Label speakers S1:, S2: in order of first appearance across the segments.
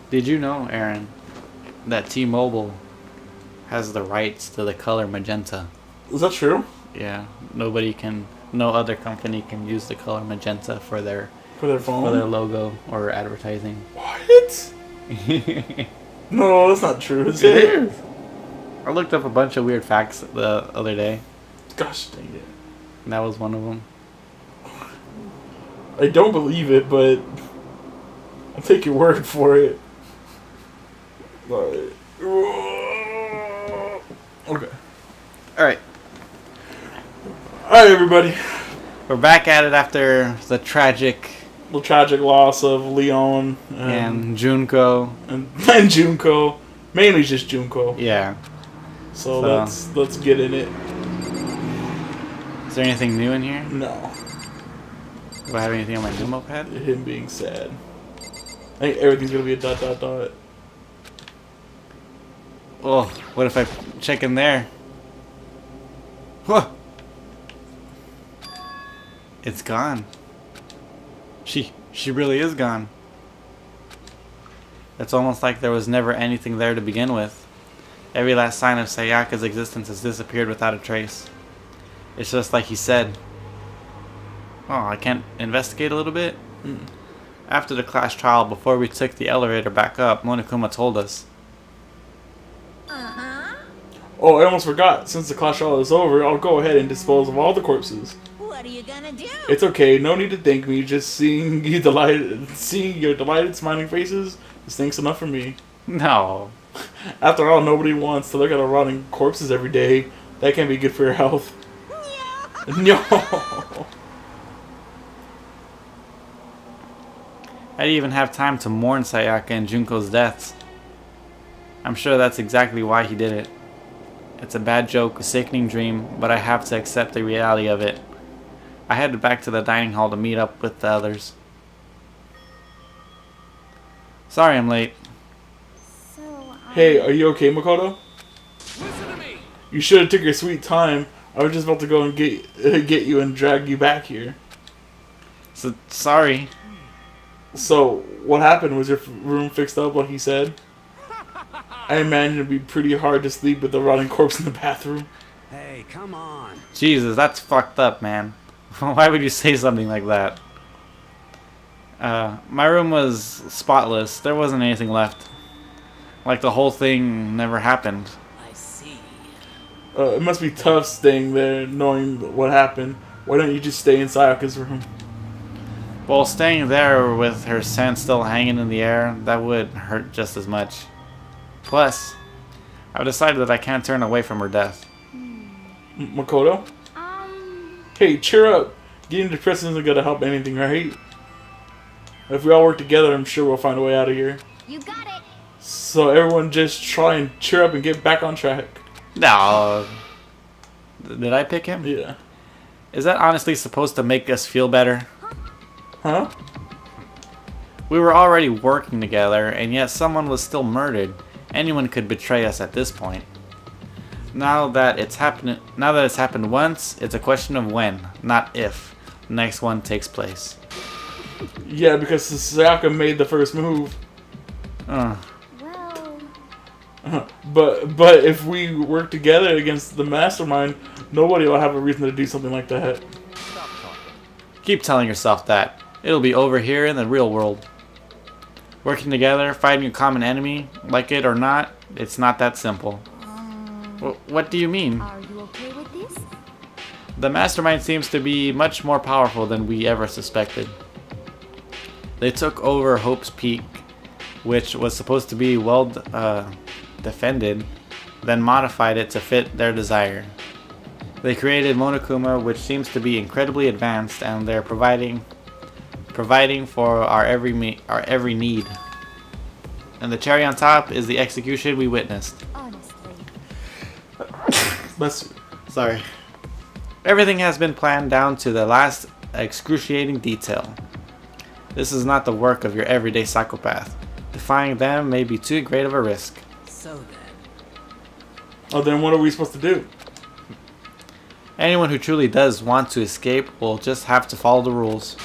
S1: Did you know, Aaron, that T-Mobile has the rights to the color magenta?
S2: Is that true?
S1: Yeah, no other company can use the color magenta for their
S2: For their phone?
S1: logo or advertising.
S2: What?
S1: It
S2: No, that's not true, is it?
S1: is. I looked up a bunch of weird facts the other day,
S2: Gosh dang it.
S1: and that was one of them.
S2: I don't believe it, but I'll take your word for it. But... Okay.
S1: All right,
S2: Alright, everybody.
S1: we're back at it after the tragic
S2: The tragic loss of Leon
S1: and Junko.
S2: and Junko. Mainly just Junko.
S1: Yeah.
S2: So
S1: So-
S2: let's get in it.
S1: Is there anything new in here?
S2: No.
S1: Do I have anything on my new moped?
S2: Him being sad. I think everything's gonna be a dot dot dot.
S1: Oh, what if I check in there? Whoa! It's gone. She really is gone. It's almost like there was never anything there to begin with. Every last sign of Sayaka's existence has disappeared without a trace. It's just like he said. Oh, I can't investigate a little bit? After the class trial, before we took the elevator back up, Monokuma told us.
S2: Oh, I almost forgot. Since the clash trial is over, I'll go ahead and dispose of all the corpses.
S3: What are you gonna do?
S2: It's okay. No need to thank me. Just seeing your delighted, smiling faces is thanks enough for me.
S1: No.
S2: After all, nobody wants to look at rotting corpses every day. That can't be good for your health. No.
S1: I didn't even have time to mourn Sayaka and Junko's deaths. I'm sure that's exactly why he did it. It's a bad joke, a sickening dream, but I have to accept the reality of it. I headed back to the dining hall to meet up with the others. Sorry I'm late.
S2: Hey, are you okay, Makoto? You should have took your sweet time. I was just about to go and get you and drag you back here.
S1: So, sorry.
S2: So, what happened? Was your room fixed up like he said? I imagine it'd be pretty hard to sleep with a rotting corpse in the bathroom.
S4: Hey, come on.
S1: Jesus, that's fucked up, man. Why would you say something like that? My room was spotless. There wasn't anything left. Like the whole thing never happened.
S3: I see.
S2: It must be tough staying there knowing what happened. Why don't you just stay in Sayaka's room?
S1: Well, staying there with her scent still hanging in the air, that would hurt just as much. Plus, I've decided that I can't turn away from her death.
S2: Makoto? Hey, cheer up. Getting depressed isn't gonna help anything, right? If we all work together, I'm sure we'll find a way out of here.
S5: You got it.
S2: So everyone just try and cheer up and get back on track.
S1: No. Did I pick him?
S2: Yeah.
S1: Is that honestly supposed to make us feel better?
S2: Huh?
S1: We were already working together, and yet someone was still murdered. Anyone could betray us at this point. Now that it's happened once, it's a question of when, not if, the next one takes place.
S2: Yeah, because Sayaka made the first move.
S1: Uh,
S5: Well,
S2: But if we work together against the mastermind, nobody will have a reason to do something like that.
S1: keep telling yourself that. It'll be over here in the real world. Working together, fighting a common enemy, like it or not, it's not that simple. What do you mean?
S5: are you okay with this?
S1: The mastermind seems to be much more powerful than we ever suspected. They took over Hope's Peak, which was supposed to be well defended, then modified it to fit their desire. They created Monokuma, which seems to be incredibly advanced, and they're providing for our every need. And the cherry on top is the execution we witnessed.
S5: Honestly.
S2: That's
S1: Sorry. Everything has been planned down to the last excruciating detail. This is not the work of your everyday psychopath. Defying them may be too great of a risk.
S3: So then.
S2: Oh, then what are we supposed to do?
S1: Anyone who truly does want to escape will just have to follow the rules.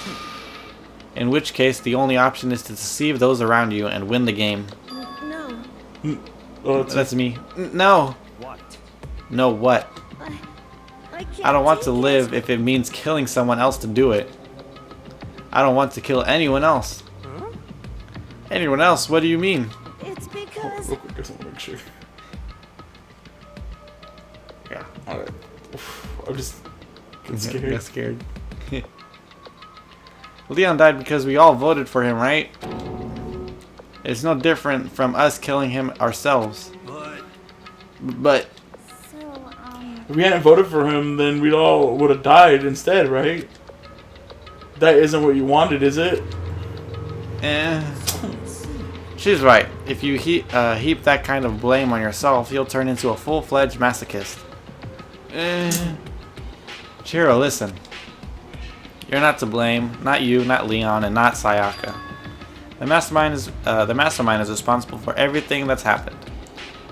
S1: In which case, the only option is to deceive those around you and win the game.
S5: No.
S2: Oh,
S1: That's me. No!
S4: What?
S1: No what?
S5: I can't
S1: I don't want
S5: take
S1: to
S5: it.
S1: live if it means killing someone else to do it. I don't want to kill anyone else.
S4: Huh?
S1: Anyone else? What do you mean?
S5: It's because
S2: real quick, I just want to make sure.
S1: Yeah.
S2: Alright. I'm just getting scared.
S1: Got scared. Leon died because we all voted for him, right? It's no different from us killing him ourselves. But
S5: so
S2: If we hadn't voted for him, then we'd all would have died instead, right? That isn't what you wanted, is it?
S1: She's right. If you heap that kind of blame on yourself, you'll turn into a full-fledged masochist. Chiro, listen. You're not to blame. Not you, not Leon, and not Sayaka. The mastermind is responsible for everything that's happened.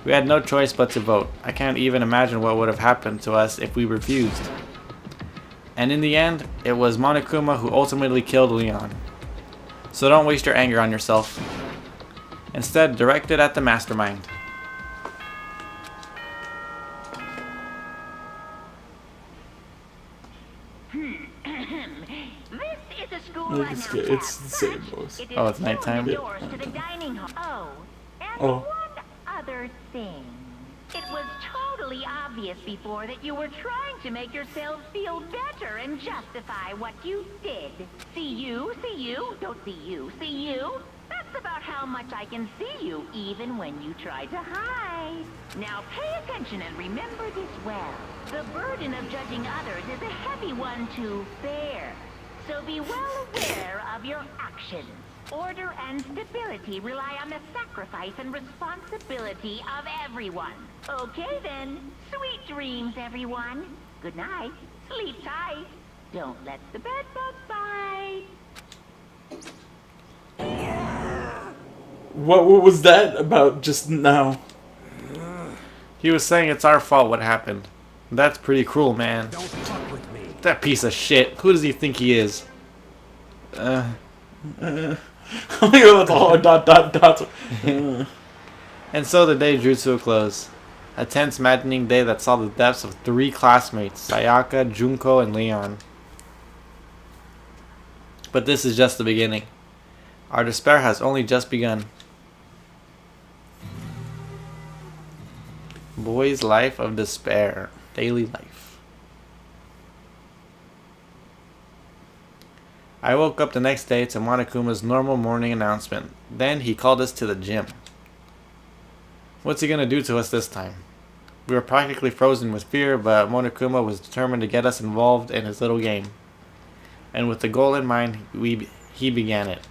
S1: We had no choice but to vote. I can't even imagine what would have happened to us if we refused. And in the end, it was Monokuma who ultimately killed Leon. So don't waste your anger on yourself. Instead, direct it at the mastermind.
S6: This is a school
S2: Look,
S6: I
S2: it's
S6: now
S2: good. It's
S6: have.
S2: the same voice.
S6: It is
S1: Oh, it's
S6: showing
S1: nighttime?
S6: the doors to the dining hall. Oh, and
S2: Oh.
S6: one other thing. It was totally obvious before that you were trying to make yourselves feel better and justify what you did. See you, don't see you, see you. That's about how much I can see you, even when you try to hide. Now pay attention and remember this well. The burden of judging others is a heavy one to bear. So be well aware of your actions. Order and stability rely on the sacrifice and responsibility of everyone. Okay then, sweet dreams everyone. Good night, sleep tight. Don't let the bed bugs bite.
S2: What was that about just now?
S1: He was saying it's our fault what happened. That's pretty cruel, man.
S4: Don't fuck with me.
S1: That piece of shit. Who does he think he is?
S2: That's all dot.
S1: And so the day drew to a close. A tense, maddening day that saw the deaths of 3 classmates, Sayaka, Junko, and Leon. But this is just the beginning. Our despair has only just begun. Boy's Life of Despair. Daily life. I woke up the next day to Monokuma's normal morning announcement. Then he called us to the gym. What's he gonna do to us this time? We were practically frozen with fear, but Monokuma was determined to get us involved in his little game. And with the goal in mind, he began it.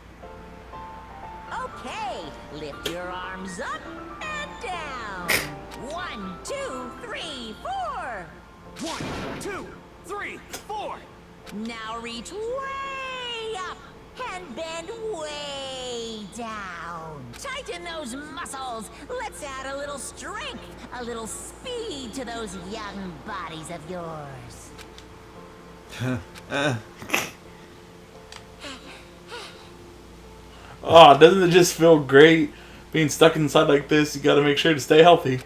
S3: Okay, lift your arms up and down. 1, 2, 3, 4.
S4: 1, 2, 3, 4.
S3: Now reach way up and bend way down. Tighten those muscles. Let's add a little strength, a little speed to those young bodies of yours.
S2: Oh, doesn't it just feel great being stuck inside like this? You gotta make sure to stay healthy.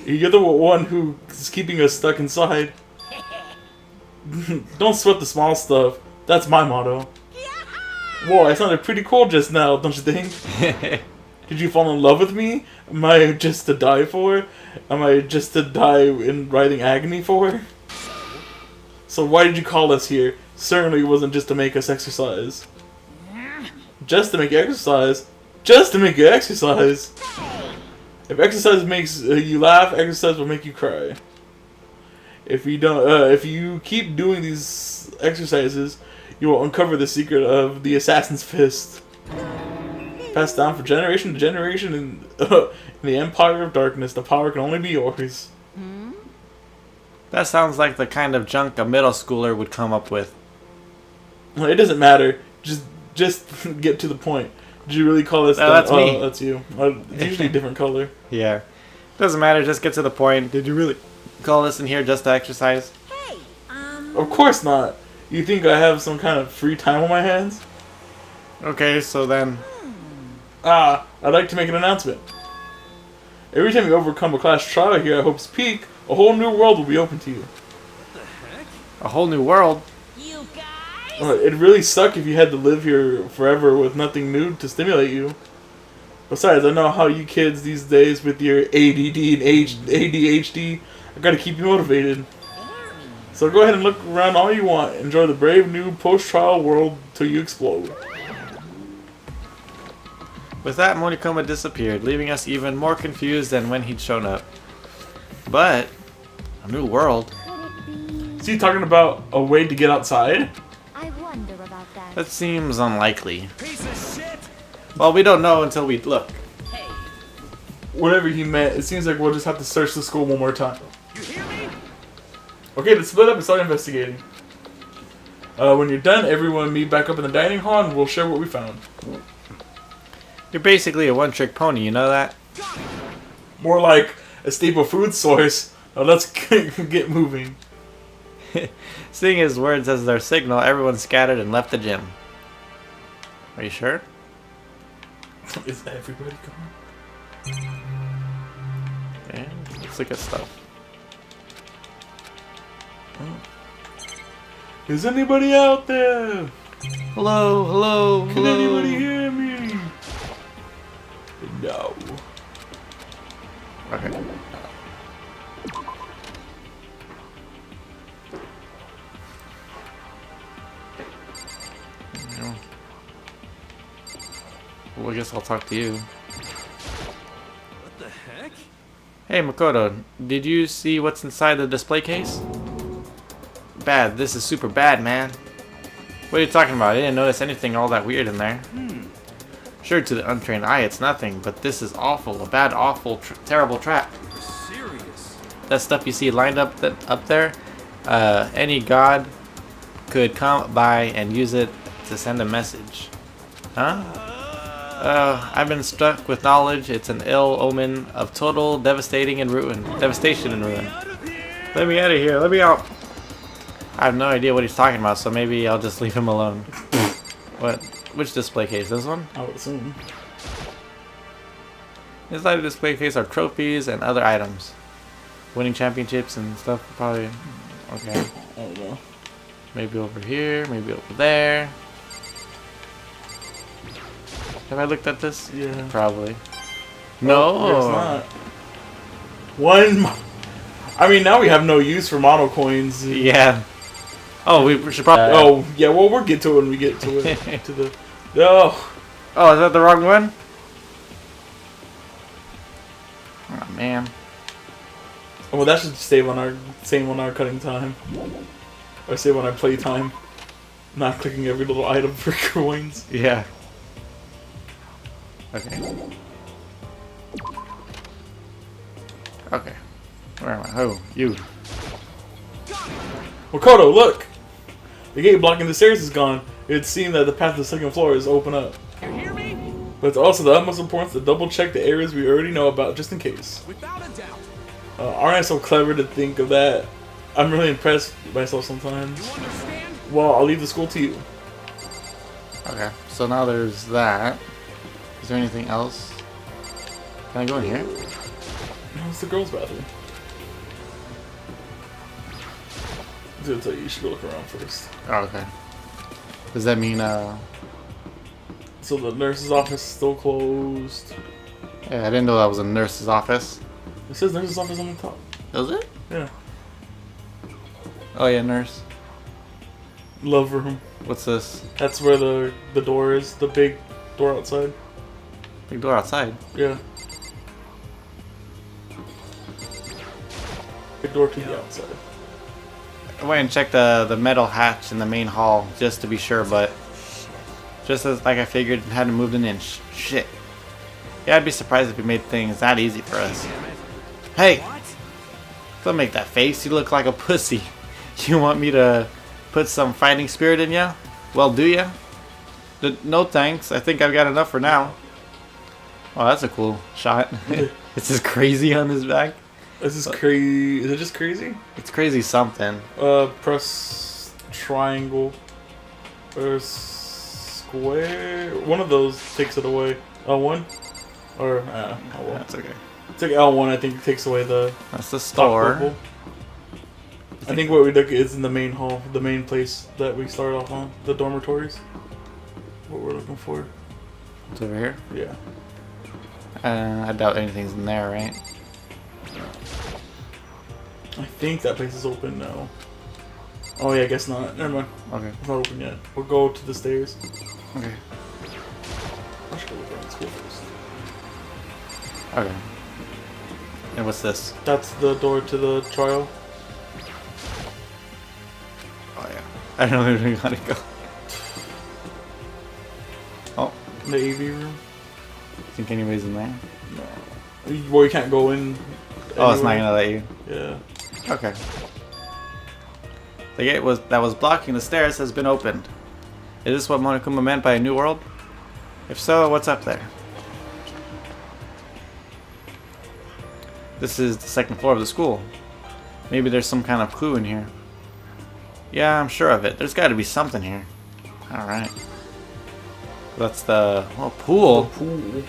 S2: You're the one who's keeping us stuck inside. Don't sweat the small stuff. That's my motto. Whoa, I sounded pretty cool just now, don't you think? Did you fall in love with me? Am I just to die for? Am I just to die in writhing agony for? So why did you call us here? Certainly it wasn't just to make us exercise. Just to make you exercise? Just to make you exercise? If exercise makes you laugh, exercise will make you cry. If you don't, if you keep doing these exercises, you will uncover the secret of the assassin's fist, passed down from generation to generation in the Empire of Darkness. The power can only be yours.
S1: That sounds like the kind of junk a middle schooler would come up with.
S2: It doesn't matter. Just get to the point. Did you really call this?
S1: That's me.
S2: Oh, that's you. It's usually a different color.
S1: Yeah. Doesn't matter, just get to the point. Did you really call us in here just to exercise?
S3: Hey,
S2: Of course not. You think I have some kind of free time on my hands?
S1: Okay, so then...
S2: I'd like to make an announcement. Every time you overcome a class trial here at Hope's Peak, a whole new world will be open to you.
S1: A whole new world?
S3: You guys?
S2: It'd really suck if you had to live here forever with nothing new to stimulate you. Besides, I know how you kids these days with your ADD and ADHD, I gotta keep you motivated. So go ahead and look around all you want. Enjoy the brave new post-trial world till you explode.
S1: With that, Monokuma disappeared, leaving us even more confused than when he'd shown up. But, a new world?
S5: Could it be?
S2: So you talking about a way to get outside?
S5: I wonder about that.
S1: That seems unlikely.
S4: Piece of shit!
S1: Well, we don't know until we look.
S2: Whatever he meant, it seems like we'll just have to search the school one more time.
S4: You hear me?
S2: Okay, let's split up and start investigating. When you're done, everyone meet back up in the dining hall and we'll share what we found.
S1: You're basically a one-trick pony, you know that?
S2: More like a staple food source. Now let's get moving.
S1: Seeing his words as their signal, everyone scattered and left the gym. Are you sure?
S2: Is everybody gone?
S1: Okay, let's look at stuff.
S2: Is anybody out there?
S1: Hello, hello,
S2: Can
S1: hello.
S2: anybody hear me? No.
S1: Okay. Yeah. Well, I guess I'll talk to you.
S4: What the heck?
S1: Hey, Makoto, did you see what's inside the display case? Bad. This is super bad, man. What are you talking about? I didn't notice anything all that weird in there. Sure, to the untrained eye, it's nothing, but this is awful. A bad, awful, terrible trap.
S4: You're serious?
S1: That stuff you see lined up there, any god could come by and use it to send a message. Huh? I've been struck with knowledge. It's an ill omen of total devastation and ruin. Let me out of here. Let me out. I have no idea what he's talking about, so maybe I'll just leave him alone. What? Which display case? This one?
S2: I would assume.
S1: Inside the display case are trophies and other items. Winning championships and stuff, probably. Okay.
S2: I don't know.
S1: Maybe over here, maybe over there. Have I looked at this?
S2: Yeah.
S1: Probably. No.
S2: It's not. I mean, now we have no use for mono coins.
S1: Yeah. Oh, we should probably.
S2: Oh, yeah, well, we'll get to it when we get to it. to the. Oh.
S1: Oh, is that the wrong one? Oh man.
S2: Well, that should save on our cutting time. Or save on our play time. Not clicking every little item for coins.
S1: Yeah. Okay. Okay. Where am I? Oh, you.
S2: Makoto, look! The gate blocking the stairs is gone. It seems that the path to the second floor is open up.
S4: You hear me?
S2: But it's also the utmost importance to double check the areas we already know about just in case.
S4: Without a doubt.
S2: Aren't I so clever to think of that? I'm really impressed with myself sometimes.
S4: You understand?
S2: Well, I'll leave the school to you.
S1: Okay. So now there's that. Is there anything else? Can I go in here?
S2: No, it's the girls' bathroom. I was gonna tell you, you should go look around first.
S1: Oh, okay. Does that mean
S2: So the nurse's office is still closed.
S1: yeah, I didn't know that was a nurse's office.
S2: It says nurse's office on the top.
S1: Is it?
S2: Yeah.
S1: Oh yeah, nurse.
S2: Love room.
S1: What's this?
S2: That's where the door is. The big door outside.
S1: Big door outside.
S2: Yeah. Big door to the outside.
S1: I went and checked the metal hatch in the main hall just to be sure, but just as like I figured, it hadn't moved an inch. Shit. Yeah, I'd be surprised if we made things that easy for us. Hey,
S4: What?
S1: don't make that face. You look like a pussy. You want me to put some fighting spirit in ya? Well, do ya? No thanks. I think I've got enough for now. Oh, that's a cool shot. It's just crazy on his back.
S2: This is crazy. Is it just crazy?
S1: It's crazy something.
S2: Press triangle. Or square. One of those takes it away. L1? Or, oh well.
S1: That's okay.
S2: It's like L1, I think, takes away the
S1: That's the
S2: top
S1: store.
S2: purple. I think what we look is in the main hall, the main place that we started off on, the dormitories. What we're looking for.
S1: It's over here.
S2: Yeah.
S1: I doubt anything's in there, right?
S2: I think that place is open now. Oh yeah, I guess not. Never mind.
S1: Okay.
S2: It's not open yet. We'll go to the stairs.
S1: Okay.
S2: I should go look around school first.
S1: Okay. And what's this?
S2: That's the door to the trial.
S1: Oh yeah. I don't know where we gotta go. Oh,
S2: The AV room.
S1: think anybody's in there?
S2: No. Well, you can't go in.
S1: Oh, it's not
S2: anywhere.
S1: gonna let you.
S2: Yeah.
S1: Okay. The gate that was blocking the stairs has been opened. Is this what Monokuma meant by a new world? If so, what's up there? This is the second floor of the school. Maybe there's some kind of clue in here. Yeah, I'm sure of it. There's got to be something here. Alright. That's the pool.
S2: Pool.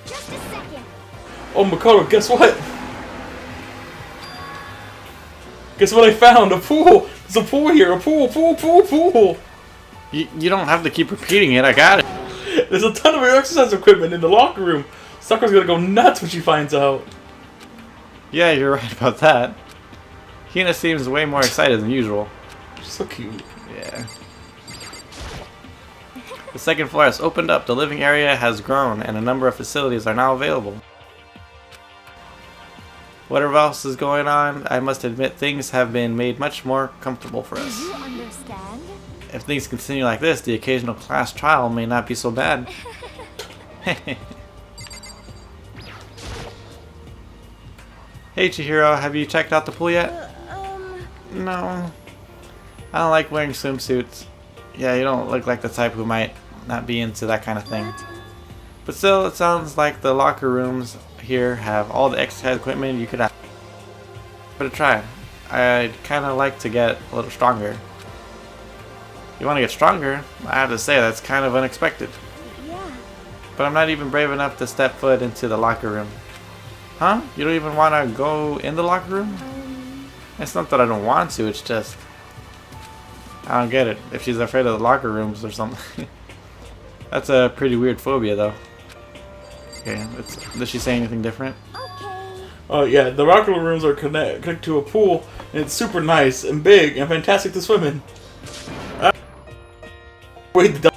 S5: Just a second.
S2: Oh, Makoto, guess what? Guess what I found? A pool! There's a pool here! A pool!
S1: You don't have to keep repeating it. I got it.
S2: There's a ton of exercise equipment in the locker room. Sakura's gonna go nuts when she finds out.
S1: Yeah, you're right about that. Hina seems way more excited than usual.
S2: She's so cute.
S1: Yeah. The second floor has opened up, the living area has grown, and a number of facilities are now available. Whatever else is going on, I must admit things have been made much more comfortable for
S5: Do
S1: us.
S5: you understand?
S1: If things continue like this, the occasional class trial may not be so bad. Hey Chihiro, have you checked out the pool yet? No. I don't like wearing swimsuits. Yeah, you don't look like the type who might not be into that kind of thing.
S5: What?
S1: But still, it sounds like the locker rooms here have all the exercise equipment you could have. But a try. I'd kind of like to get a little stronger. You want to get stronger? I have to say that's kind of unexpected.
S5: Yeah.
S1: But I'm not even brave enough to step foot into the locker room. Huh? You don't even want to go in the locker room? It's not that I don't want to, it's just... I don't get it. If she's afraid of the locker rooms or something. That's a pretty weird phobia, though. Okay, does she say anything different?
S5: Okay.
S2: Oh yeah, the locker rooms are connected to a pool, and it's super nice and big and fantastic to swim in. Wait, the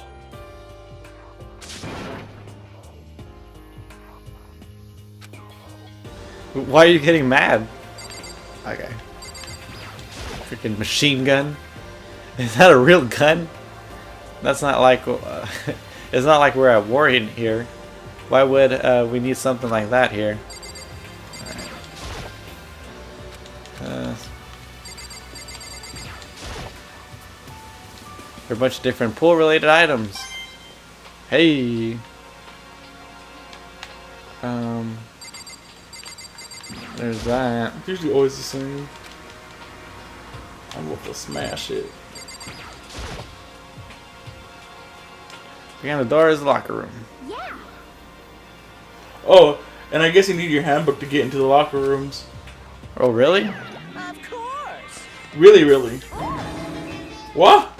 S1: Why are you getting mad? Okay. Freaking machine gun. Is that a real gun? That's not like... it's not like we're at war in here. Why would we need something like that here? Alright. There are a bunch of different pool-related items. Hey! There's that.
S2: it's usually always the same. I'm about to smash it.
S1: Behind the door is the locker room.
S5: Yeah.
S2: Oh, and I guess you need your handbook to get into the locker rooms.
S1: Oh, really?
S3: Of course.
S2: Really. What?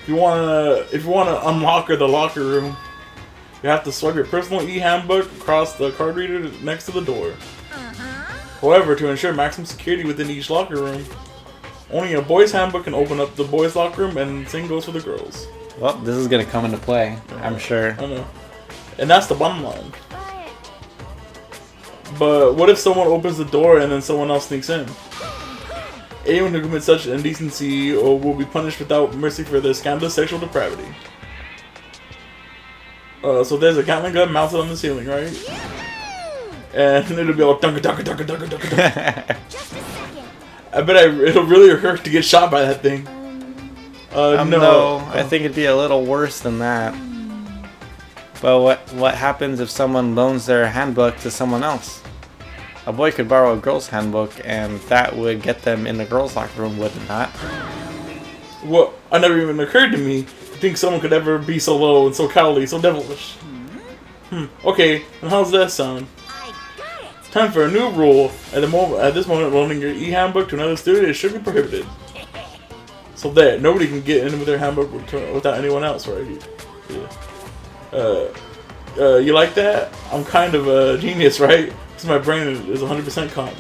S2: If you wanna unlock the locker room, you have to swipe your personal e-handbook across the card reader next to the door. However, to ensure maximum security within each locker room, only a boys' handbook can open up the boys' locker room, and the same goes for the girls.
S1: Well, this is gonna come into play, I'm sure.
S2: I know. And that's the bottom line.
S5: But
S2: But what if someone opens the door and then someone else sneaks in? Anyone who commits such indecency will be punished without mercy for their scandalous sexual depravity. So there's a Gatling gun mounted on the ceiling, right? And it'll be all dunka dunka dunka dunka dunka dunka.
S5: just a second.
S2: I bet it'll really hurt to get shot by that thing. No.
S1: No, I think it'd be a little worse than that. But what happens if someone loans their handbook to someone else? A boy could borrow a girl's handbook, and that would get them in the girls' locker room, would it not?
S2: What? I never even occurred to me to think someone could ever be so low and so cowardly, so devilish. Okay, and how's that sound?
S3: I got it.
S2: Time for a new rule. At this moment, loaning your e-handbook to another student is strictly prohibited. So there, nobody can get in with their handbook without anyone else, right? Yeah. You like that? I'm kind of a genius, right? Because my brain is 100% cotton.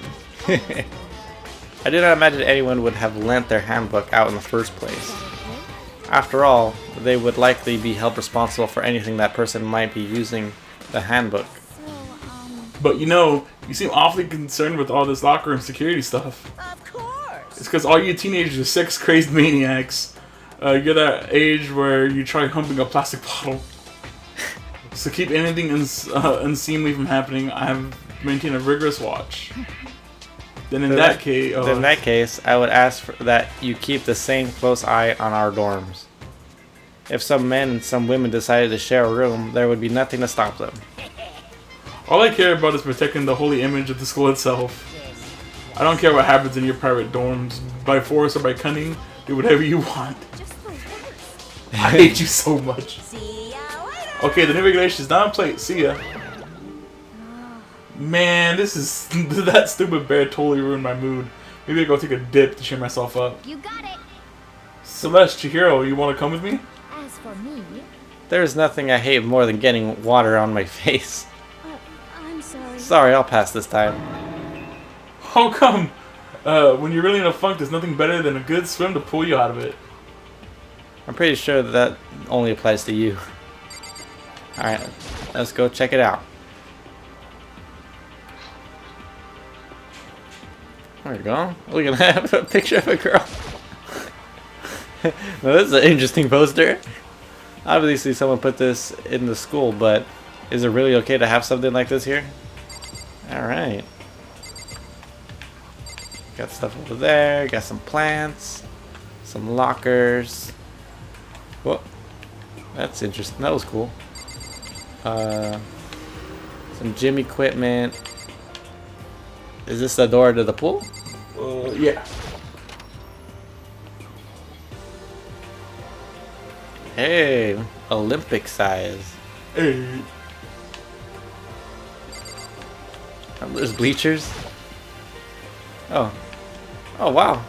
S1: I do not imagine anyone would have lent their handbook out in the first place. After all, they would likely be held responsible for anything that person might be using the handbook.
S5: So,
S2: But you seem awfully concerned with all this locker room security stuff.
S3: Of course.
S2: It's because all you teenagers are sex-crazed maniacs. You're that age where you try humping a plastic bottle. So keep anything unseemly from happening. I have maintained a rigorous watch. Then in that case,
S1: I would ask that you keep the same close eye on our dorms. If some men and some women decided to share a room, there would be nothing to stop them.
S2: all I care about is protecting the holy image of the school itself. I don't care what happens in your private dorms. By force or by cunning, do whatever you want.
S5: just the worst.
S2: I hate you so much.
S3: See ya later.
S2: Okay, the new regulation is not in place. See ya. Man, that stupid bear totally ruined my mood. Maybe I go take a dip to cheer myself up.
S5: You got it.
S2: Celeste, Chihiro, you want to come with me?
S5: As for me,
S1: There's nothing I hate more than getting water on my face.
S5: I'm sorry.
S1: Sorry, I'll pass this time.
S2: How come? When you're really in a funk, there's nothing better than a good swim to pull you out of it.
S1: I'm pretty sure that only applies to you. Alright, let's go check it out. There we go. Look at that, a picture of a girl. Now, this is an interesting poster. Obviously someone put this in the school, but is it really okay to have something like this here? Alright. Got stuff over there, got some plants, some lockers. Whoa. That's interesting. That was cool. Some gym equipment. Is this the door to the pool?
S2: Yeah.
S1: Hey, Olympic size.
S2: Hey.
S1: Oh, there's bleachers. Oh. Oh, wow.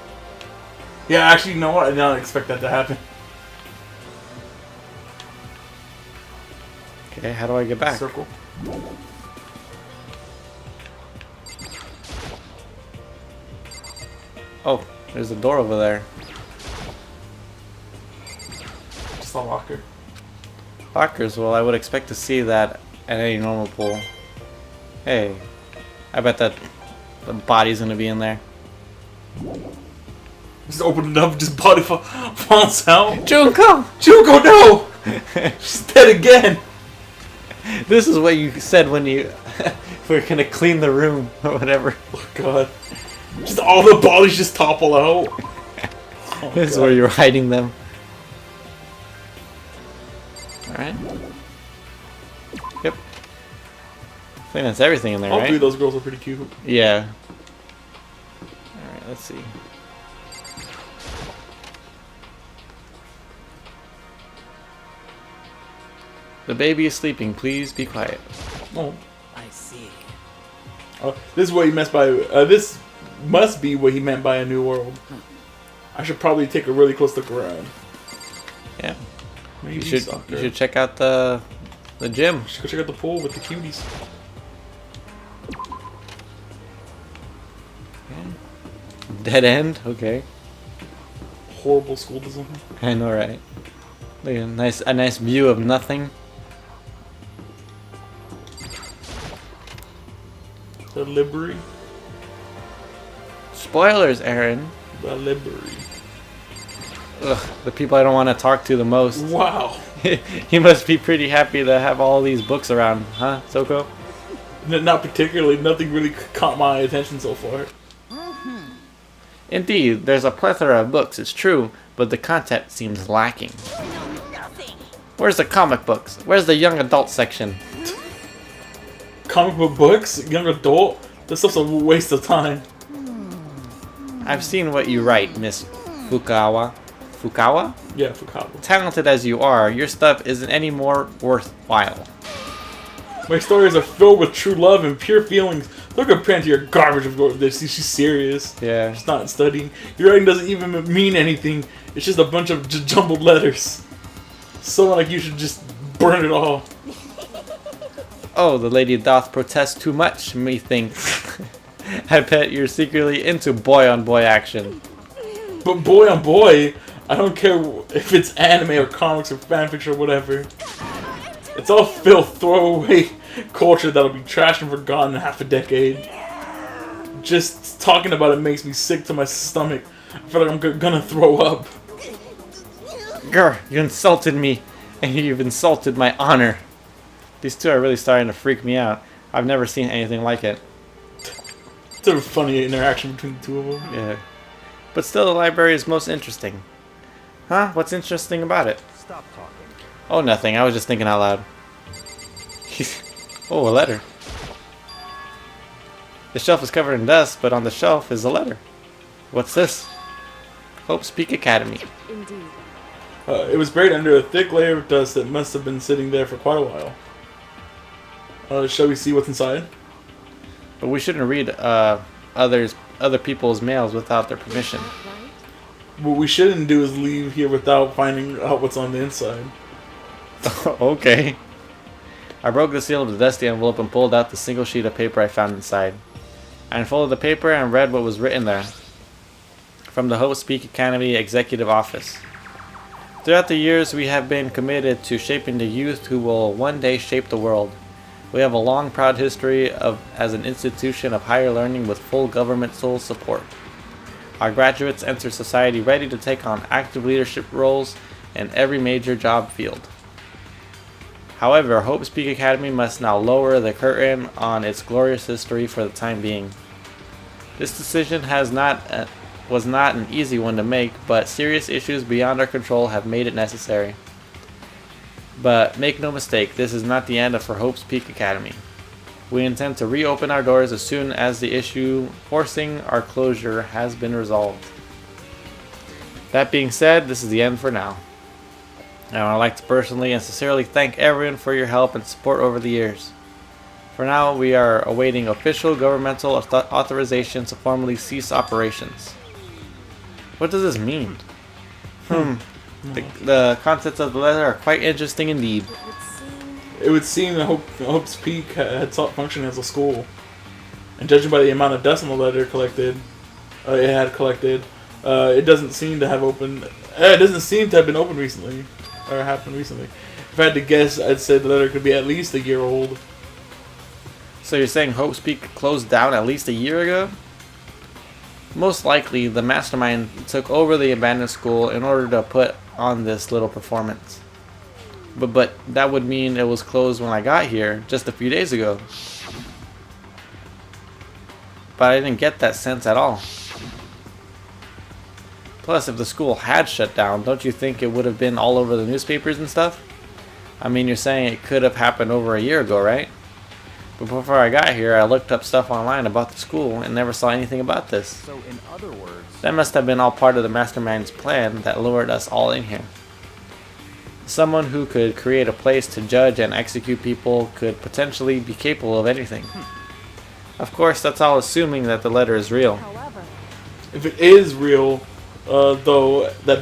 S2: Yeah, actually, you know what? I did not expect that to happen.
S1: Okay, how do I get back?
S2: Circle.
S1: Oh, there's a door over there.
S2: Just a locker.
S1: Lockers, well, I would expect to see that at any normal pool. Hey, I bet that the body's gonna be in there.
S2: Just open it up, just body falls out.
S1: Junko!
S2: Junko, no! She's dead again!
S1: This is what you said when you we're gonna clean the room or whatever.
S2: Oh god. Just all the bodies just topple out. Oh,
S1: This is
S2: God.
S1: where you're hiding them. Alright. Yep. I think that's everything in there,
S2: All three of
S1: right?
S2: those girls are pretty cute.
S1: Yeah. Alright, let's see. The baby is sleeping. Please be quiet.
S2: Oh.
S4: I see.
S2: This is what he meant by. This must be what he meant by a new world. I should probably take a really close look around.
S1: Yeah.
S2: Maybe
S1: You should
S2: soccer.
S1: check out the gym.
S2: Should go check out the pool with the cuties.
S1: Dead end. Okay.
S2: Horrible school design.
S1: I know, right? Look at a nice view of nothing.
S2: The library.
S1: Spoilers, Aaron.
S2: The library.
S1: Ugh, the people I don't want to talk to the most.
S2: Wow.
S1: You must be pretty happy to have all these books around, huh, Soko?
S2: Not particularly. Nothing really caught my attention so far.
S1: Indeed, there's a plethora of books, it's true, but the content seems lacking.
S3: Nothing.
S1: Where's the comic books? Where's the young adult section?
S2: Comic book books, young adult. This stuff's a waste of time.
S1: I've seen what you write, Miss Fukawa. Fukawa?
S2: Yeah, Fukawa.
S1: Talented as you are, your stuff isn't any more worthwhile.
S2: My stories are filled with true love and pure feelings. Look compared to your garbage of this. She's serious.
S1: Yeah.
S2: She's not studying. Your writing doesn't even mean anything. It's just a bunch of jumbled letters. Someone like you should just burn it all.
S1: Oh, the lady doth protest too much, methinks. I bet you're secretly into boy-on-boy action.
S2: But boy on boy, I don't care if it's anime or comics or fanfiction or whatever. It's all filth, throwaway culture that'll be trashed and forgotten in half a decade. Just talking about it makes me sick to my stomach. I feel like I'm gonna throw up.
S1: Grr, you insulted me, and you've insulted my honor. These two are really starting to freak me out. I've never seen anything like it.
S2: It's a funny interaction between the two of them.
S1: Yeah. But still, the library is most interesting. Huh? What's interesting about it?
S4: Stop talking.
S1: Oh, nothing. I was just thinking out loud. Oh, a letter. The shelf is covered in dust, but on the shelf is a letter. What's this? Hope's Peak Academy.
S5: Indeed.
S2: It was buried under a thick layer of dust that must have been sitting there for quite a while. Shall we see what's inside?
S1: But we shouldn't read other people's mails without their permission.
S2: What we shouldn't do is leave here without finding out what's on the inside.
S1: Okay. I broke the seal of the dusty envelope and pulled out the single sheet of paper I found inside. I unfolded the paper and read what was written there. From the Hope's Peak Academy Executive Office. Throughout the years, we have been committed to shaping the youth who will one day shape the world. We have a long, proud history as an institution of higher learning with full governmental support. Our graduates enter society ready to take on active leadership roles in every major job field. However, Hope's Peak Academy must now lower the curtain on its glorious history for the time being. This decision was not an easy one to make, but serious issues beyond our control have made it necessary. But make no mistake, this is not the end for Hope's Peak Academy. We intend to reopen our doors as soon as the issue forcing our closure has been resolved. That being said, this is the end for now. And I would like to personally and sincerely thank everyone for your help and support over the years. For now, we are awaiting official governmental authorization to formally cease operations. What does this mean? The contents of the letter are quite interesting indeed.
S2: It would seem that Hope's Peak had stopped functioning as a school. And judging by the amount of dust on the letter it doesn't seem to have opened. It doesn't seem to have been opened recently, or happened recently. If I had to guess, I'd say the letter could be at least a year old.
S1: So you're saying Hope's Peak closed down at least a year ago? Most likely, the mastermind took over the abandoned school in order to put on this little performance. But that would mean it was closed when I got here, just a few days ago. But I didn't get that sense at all. Plus, if the school had shut down, don't you think it would have been all over the newspapers and stuff? I mean, you're saying it could have happened over a year ago, right? But before I got here, I looked up stuff online about the school and never saw anything about this.
S4: So, in other words,
S1: That must have been all part of the mastermind's plan that lured us all in here. Someone who could create a place to judge and execute people could potentially be capable of anything. Of course, that's all assuming that the letter is real.
S5: However,
S2: If it is real, though, that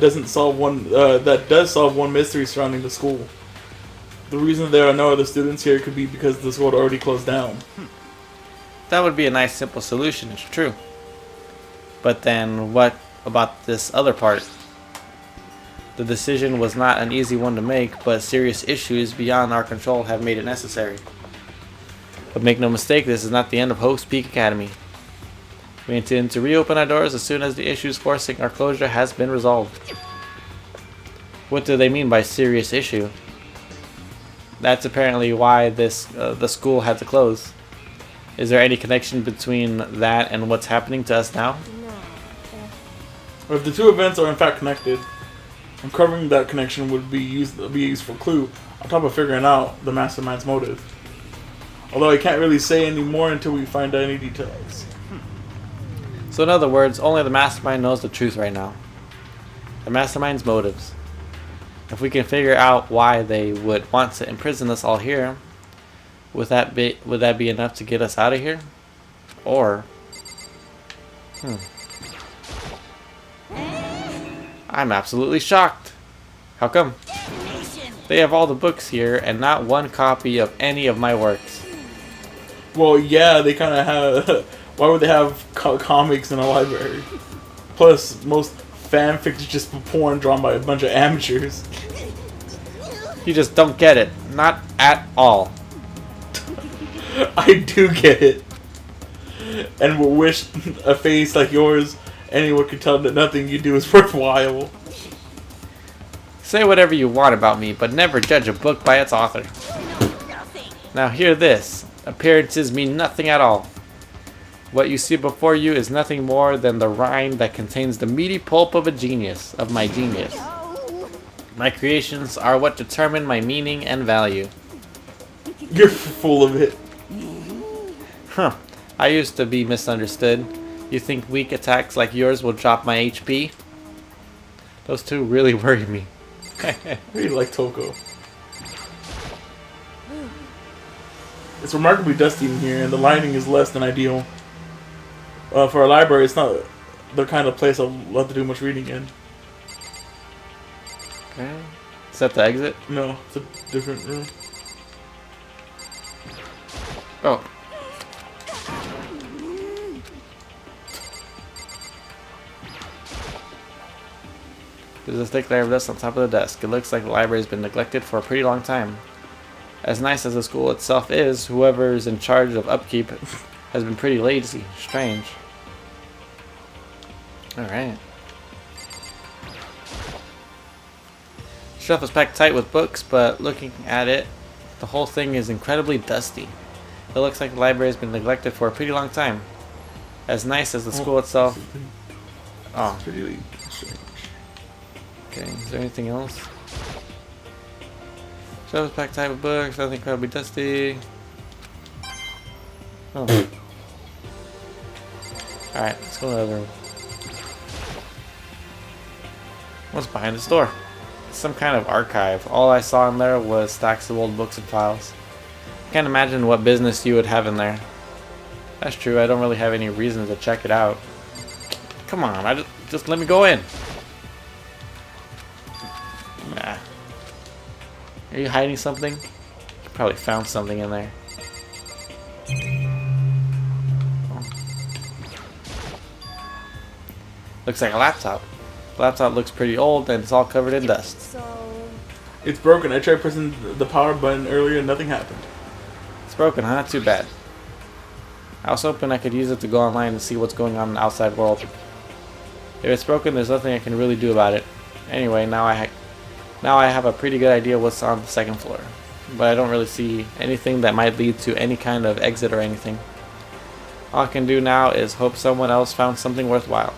S2: does solve one mystery surrounding the school. The reason there are no other students here could be because the school had already closed down.
S1: That would be a nice simple solution, it's true. But then what about this other part? The decision was not an easy one to make, but serious issues beyond our control have made it necessary. But make no mistake, this is not the end of Hope's Peak Academy. We intend to reopen our doors as soon as the issues forcing our closure has been resolved. What do they mean by serious issue? That's apparently why the school had to close. Is there any connection between that and what's happening to us now?
S2: If the two events are in fact connected, uncovering that connection would be a useful clue on top of figuring out the mastermind's motive. Although I can't really say any more until we find out any details.
S1: So in other words, only the mastermind knows the truth right now. The mastermind's motives. If we can figure out why they would want to imprison us all here, would that be enough to get us out of here? Or I'm absolutely shocked. How come? They have all the books here and not one copy of any of my works.
S2: Well, yeah, they kind of have. Why would they have comics in a library? Plus, most fanfics is just porn drawn by a bunch of amateurs.
S1: You just don't get it. Not at all.
S2: I do get it. And will wish a face like yours, anyone could tell that nothing you do is worthwhile.
S1: Say whatever you want about me, but never judge a book by its author. Now hear this. Appearances mean nothing at all. What you see before you is nothing more than the rind that contains the meaty pulp of my genius. My creations are what determine my meaning and value.
S2: You're full of it.
S1: Huh. I used to be misunderstood. You think weak attacks like yours will drop my HP? Those two really worry me.
S2: I really like Toko. It's remarkably dusty in here, and the lighting is less than ideal. For a library, it's not the kind of place I'll love to do much reading in.
S1: Okay. Is that the exit?
S2: No, it's a different room.
S1: Oh. There's a thick layer of dust on top of the desk. It looks like the library has been neglected for a pretty long time. As nice as the school itself is, whoever's in charge of upkeep has been pretty lazy. Strange. Alright. Shelf is packed tight with books, but looking at it, the whole thing is incredibly dusty. It looks like the library has been neglected for a pretty long time. As nice as the school itself. Oh.
S2: It's really strange.
S1: Okay, is there anything else? Shelf is packed tight with books, nothing incredibly dusty. Oh. Alright, let's go to the other room. What's behind this door? Some kind of archive. All I saw in there was stacks of old books and files. Can't imagine what business you would have in there. That's true, I don't really have any reason to check it out. Come on, just let me go in. Nah. Are you hiding something? You probably found something in there. Oh. Looks like a laptop. The laptop looks pretty old and it's all covered in dust.
S5: So,
S2: It's broken. I tried pressing the power button earlier and nothing happened.
S1: It's broken, huh? Too bad. I was hoping I could use it to go online and see what's going on in the outside world. If it's broken, there's nothing I can really do about it. Anyway, now I have a pretty good idea what's on the second floor. But I don't really see anything that might lead to any kind of exit or anything. All I can do now is hope someone else found something worthwhile.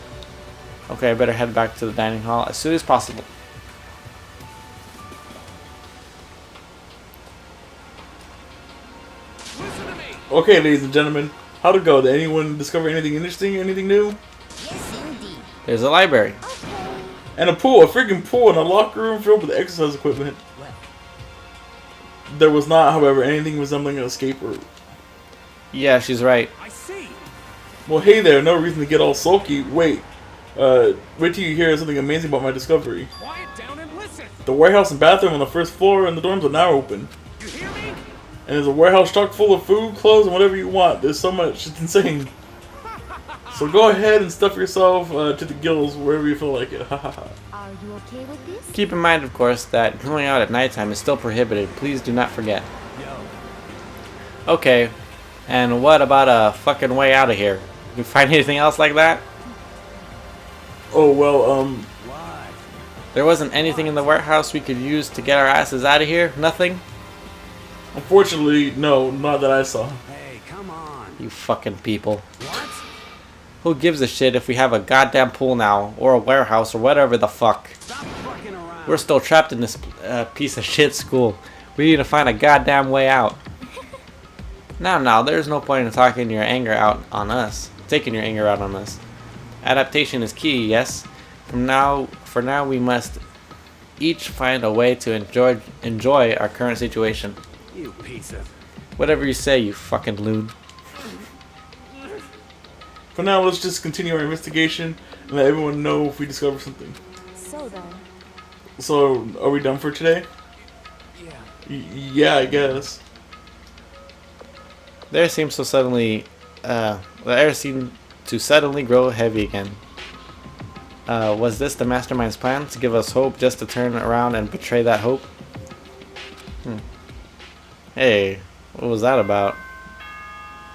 S1: Okay, I better head back to the dining hall as soon as possible.
S4: Listen to me.
S2: Okay, ladies and gentlemen, how'd it go? Did anyone discover anything interesting? Anything new?
S3: Yes, indeed.
S1: There's a library.
S2: And a pool, a freaking pool, and a locker room filled with exercise equipment.
S4: Well,
S2: There was not, however, anything resembling an escape route.
S1: Yeah, she's right.
S4: I see.
S2: Well, hey there, no reason to get all sulky. Wait till you hear something amazing about my discovery.
S4: Quiet down and listen.
S2: The warehouse and bathroom on the first floor and the dorms are now open.
S4: You hear me?
S2: And there's a warehouse chock full of food, clothes, and whatever you want. There's so much, it's insane. So go ahead and stuff yourself to the gills wherever you feel like it.
S5: are you okay with this?
S1: Keep in mind, of course, that going out at nighttime is still prohibited. Please do not forget.
S4: Yo.
S1: Okay, and what about a fucking way out of here? You find anything else like that?
S2: Oh, well,
S4: What?
S1: There wasn't anything in the warehouse we could use to get our asses out of here? Nothing?
S2: unfortunately, no, not that I saw.
S4: Hey, come on.
S1: You fucking people.
S4: What?
S1: Who gives a shit if we have a goddamn pool now, or a warehouse, or whatever the fuck?
S4: Stop fucking around.
S1: We're still trapped in this piece of shit school. We need to find a goddamn way out. Now, there's no point in taking your anger out on us. Adaptation is key, yes. For now, we must each find a way to enjoy our current situation.
S4: You piece of...
S1: Whatever you say, you fucking loon.
S2: For now, let's just continue our investigation and let everyone know if we discover something.
S5: So then,
S2: So, are we done for today?
S4: Yeah.
S2: Yeah, I guess.
S1: The air seems to suddenly grow heavy again. Was this the mastermind's plan to give us hope just to turn around and betray that hope? Hey, what was that about?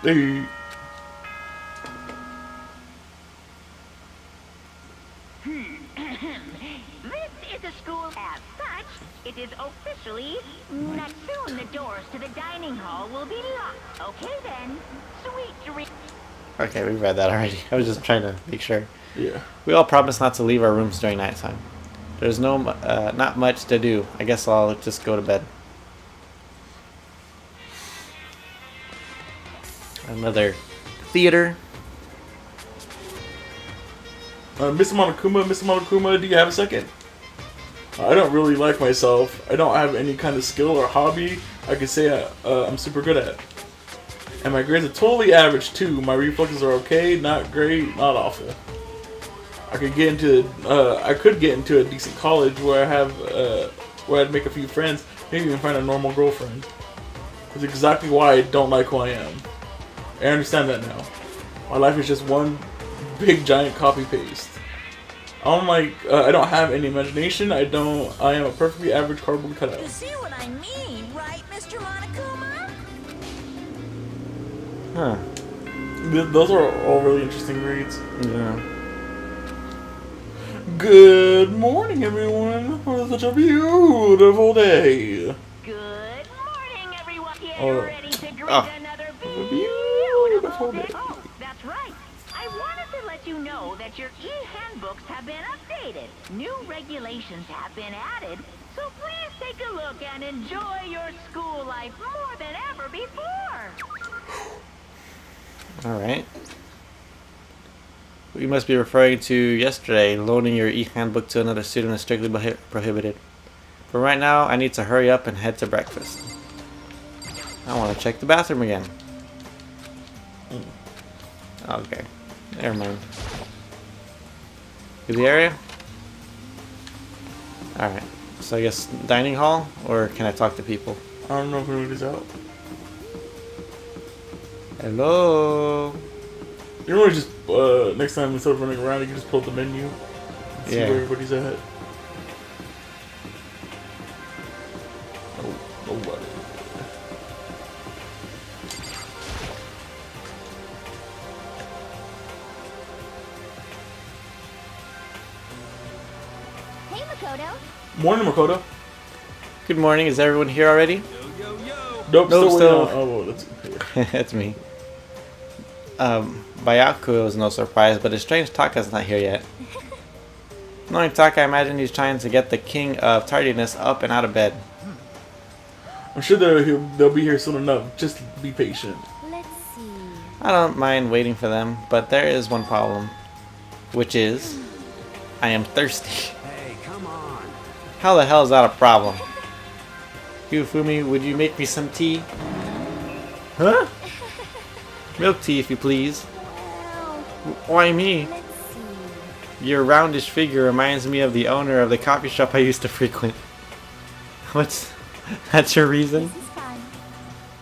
S2: Hey.
S6: This is a school as such. It is officially not soon. The doors to the dining hall will be locked. Okay then. Sweet dreams.
S1: Okay, we read that already. I was just trying to make sure.
S2: Yeah.
S1: We all promised not to leave our rooms during nighttime. There's not much to do. I guess I'll just go to bed. Another theater.
S2: Mr. Monokuma, do you have a second? I don't really like myself. I don't have any kind of skill or hobby I could say I'm super good at. And my grades are totally average too. My reflexes are okay, not great, not awful. I could get into a decent college where I'd make a few friends, maybe even find a normal girlfriend. That's exactly why I don't like who I am. I understand that now. My life is just one big giant copy paste. I don't have any imagination. I am a perfectly average cardboard cutout.
S3: You see what I mean, right, Mr. Monokuma?
S1: Huh.
S2: Those are all really interesting reads.
S1: Yeah.
S2: Good morning, everyone. For such a beautiful day.
S6: Good morning, everyone. Get
S2: Oh.
S6: ready to greet
S1: Oh.
S6: another
S2: Beautiful
S6: beautiful day.
S2: day.
S6: Oh, that's right. I wanted to let you know that your e-handbooks have been updated. New regulations have been added, so please take a look and enjoy your school life more than ever before.
S1: Alright. We must be referring to yesterday. Loaning your e-handbook to another student is strictly prohibited. But right now, I need to hurry up and head to breakfast. I want to check the bathroom again. Okay. Never mind. To the area? Alright. So I guess dining hall? Or can I talk to people?
S2: I don't know if anybody's out.
S1: Hello?
S2: You know what? Just next time instead of running around, you can just pull up the menu and see
S1: Yeah.
S2: where everybody's at. Oh, nobody.
S5: hey Makoto.
S2: Morning, Makoto.
S1: Good morning. Is everyone here already?
S2: Nope,
S1: Nope,
S2: still
S1: still-
S2: waiting on. Oh, that's here.
S1: That's me. Bayaku was no surprise, but his strange Taka's not here yet. Knowing Taka, I imagine he's trying to get the king of tardiness up and out of bed.
S2: I'm sure they'll be here soon enough. Just be patient.
S5: Let's see.
S1: I don't mind waiting for them, but there is one problem. Which is, I am thirsty.
S4: Hey, come on.
S1: How the hell is that a problem? Hifumi, would you make me some tea? Huh? Milk tea, if you please.
S5: Well,
S1: Why me?
S5: let's see.
S1: Your roundish figure reminds me of the owner of the coffee shop I used to frequent. That's your reason?
S5: This is fine.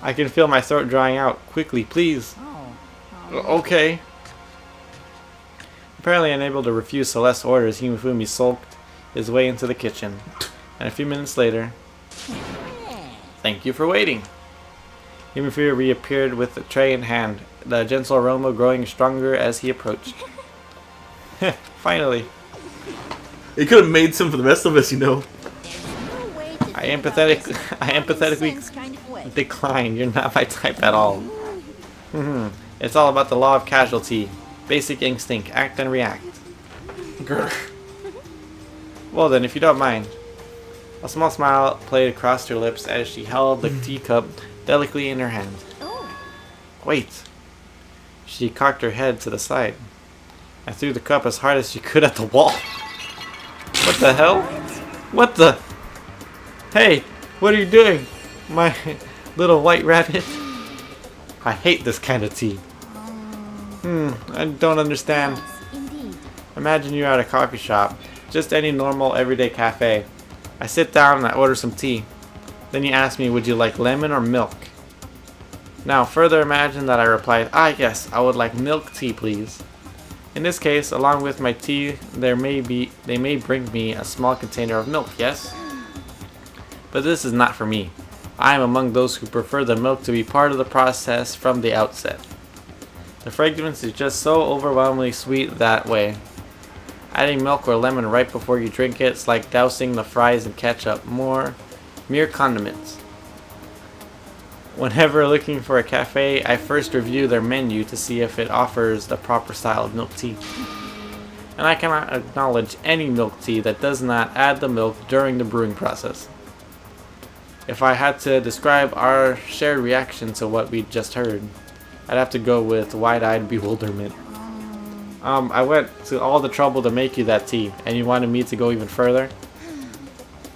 S1: I can feel my throat drying out. Quickly, please. Okay. Apparently unable to refuse Celeste's orders, Himifumi sulked his way into the kitchen. And a few minutes later... Thank you for waiting. Himifumi reappeared with the tray in hand, the gentle aroma growing stronger as he approached. Finally.
S2: It could have made some for the rest of us, you know.
S1: I empathetically decline. You're not my type at all. It's all about the law of casualty. Basic instinct. Act and react.
S2: Grr.
S1: Well then, if you don't mind. A small smile played across her lips as she held the teacup delicately in her hand.
S5: Oh,
S1: Wait. She cocked her head to the side. I threw the cup as hard as she could at the wall. What the hell? What the? Hey, what are you doing? My little white rabbit? I hate this kind of tea. I don't understand.
S5: Yes, indeed.
S1: Imagine you're at a coffee shop. Just any normal everyday cafe. I sit down and I order some tea. Then you ask me, would you like lemon or milk? Now further imagine that I replied, yes, I would like milk tea please. In this case, along with my tea, they may bring me a small container of milk, yes? But this is not for me. I am among those who prefer the milk to be part of the process from the outset. The fragrance is just so overwhelmingly sweet that way. Adding milk or lemon right before you drink it's like dousing the fries in ketchup, mere condiments. Whenever looking for a cafe, I first review their menu to see if it offers the proper style of milk tea. And I cannot acknowledge any milk tea that does not add the milk during the brewing process. If I had to describe our shared reaction to what we just heard, I'd have to go with wide-eyed bewilderment. I went to all the trouble to make you that tea, and you wanted me to go even further?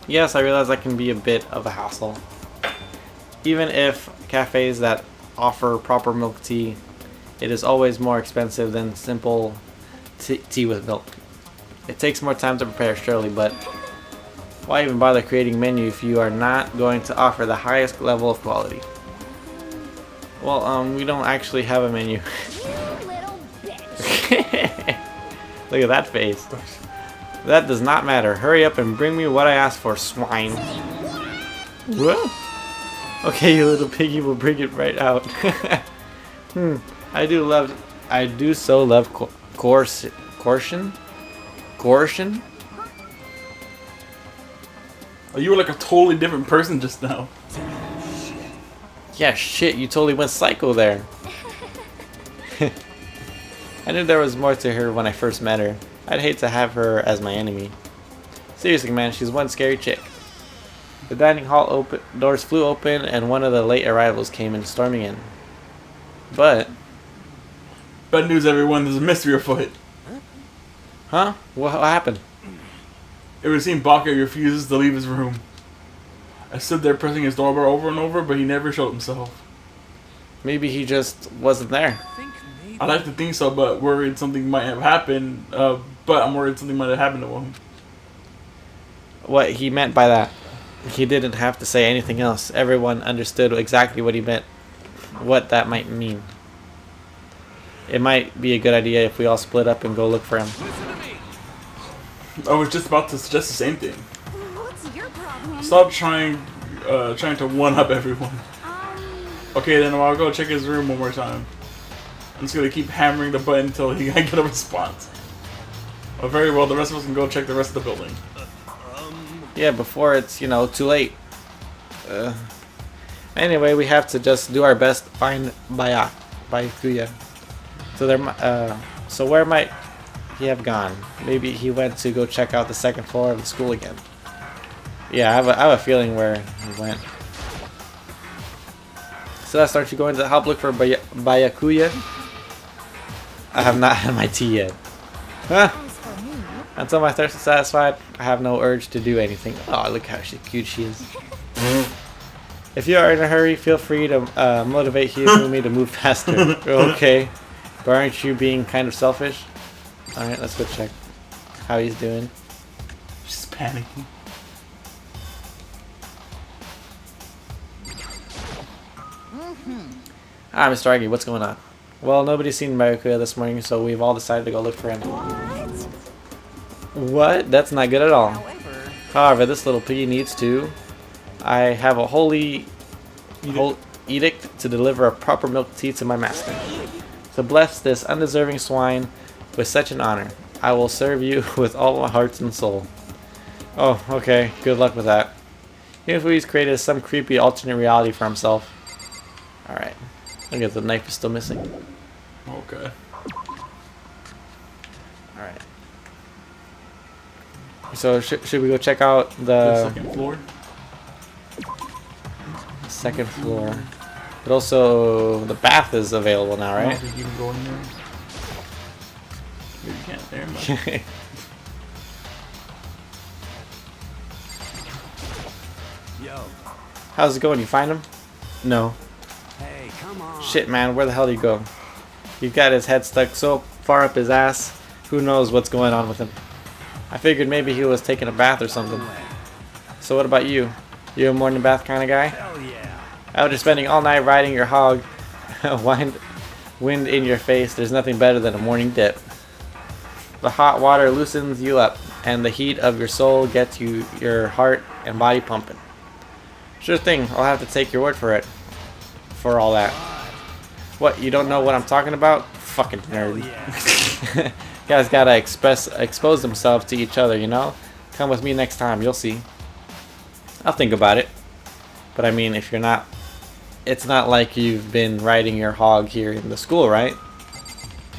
S1: Yes, I realize that can be a bit of a hassle. Even if cafes that offer proper milk tea, it is always more expensive than simple tea with milk. It takes more time to prepare, surely, but why even bother creating a menu if you are not going to offer the highest level of quality? Well, we don't actually have a menu.
S5: You little bitch.
S1: Look at that face. That does not matter. Hurry up and bring me what I asked for, swine. What? Okay, you little piggy will bring it right out. I do so love Corshin?
S2: Oh, you were like a totally different person just now.
S1: Yeah, shit, you totally went psycho there. I knew there was more to her when I first met her. I'd hate to have her as my enemy. Seriously, man, she's one scary chick. The dining hall doors flew open and one of the late arrivals came in storming in. But...
S2: Bad news, everyone. There's a mystery afoot.
S1: Huh? What happened?
S2: It would seem Baka refuses to leave his room. I stood there pressing his doorbell over and over, but he never showed himself.
S1: Maybe he just wasn't there.
S2: I like to think so, but worried something might have happened. But I'm worried something might have happened to him.
S1: What he meant by that. He didn't have to say anything else. Everyone understood exactly what he meant. What that might mean. It might be a good idea if we all split up and go look for him.
S2: I was just about to suggest the same thing.
S5: What's your problem?
S2: Stop trying to one-up everyone. Okay, then I'll go check his room one more time. I'm just gonna keep hammering the button until I get a response. Oh, very well. The rest of us can go check the rest of the building.
S1: Yeah, before it's, too late. Anyway, we have to just do our best to find Byakuya. So where might he have gone? Maybe he went to go check out the second floor of the school again. Yeah, I have a feeling where he went. Celeste, aren't you going to help look for Byakuya? I have not had my tea yet. Huh? Until my thirst is satisfied, I have no urge to do anything. Oh, look how cute she is. If you are in a hurry, feel free to motivate Hiyazumi to move faster. Okay. But aren't you being kind of selfish? Alright, let's go check how he's doing.
S2: She's panicking.
S1: Hi, Mr. Argy, what's going on? Well, nobody's seen Byakuya this morning, so we've all decided to go look for him. What? That's not good at all. However, this little piggy needs to. I have a holy edict to deliver a proper milk tea to my master. To bless this undeserving swine with such an honor, I will serve you with all my heart and soul. Oh, okay. Good luck with that. He's created some creepy alternate reality for himself. Alright. Look at the knife is still missing.
S2: Okay.
S1: Alright. So should we go check out the
S2: second floor?
S1: second floor? But also, the bath is available now,
S2: I don't
S1: right?
S2: think you can go in there. Maybe you can't. Never mind.
S4: Yo.
S1: How's it going? You find him? No.
S4: Hey, come on.
S1: Shit, man. Where the hell did he go? He got his head stuck so far up his ass. Who knows what's going on with him? I figured maybe he was taking a bath or something. So what about you? You a morning bath kind of guy?
S4: Hell yeah.
S1: After spending all night riding your hog, wind in your face, there's nothing better than a morning dip. The hot water loosens you up, and the heat of your soul gets your heart and body pumping. Sure thing, I'll have to take your word for it. For all that. What, you don't know what I'm talking about? Fucking nerd.
S4: Yeah.
S1: Guys gotta expose themselves to each other, you know? Come with me next time, you'll see. I'll think about it. But I mean, if you're not... It's not like you've been riding your hog here in the school, right?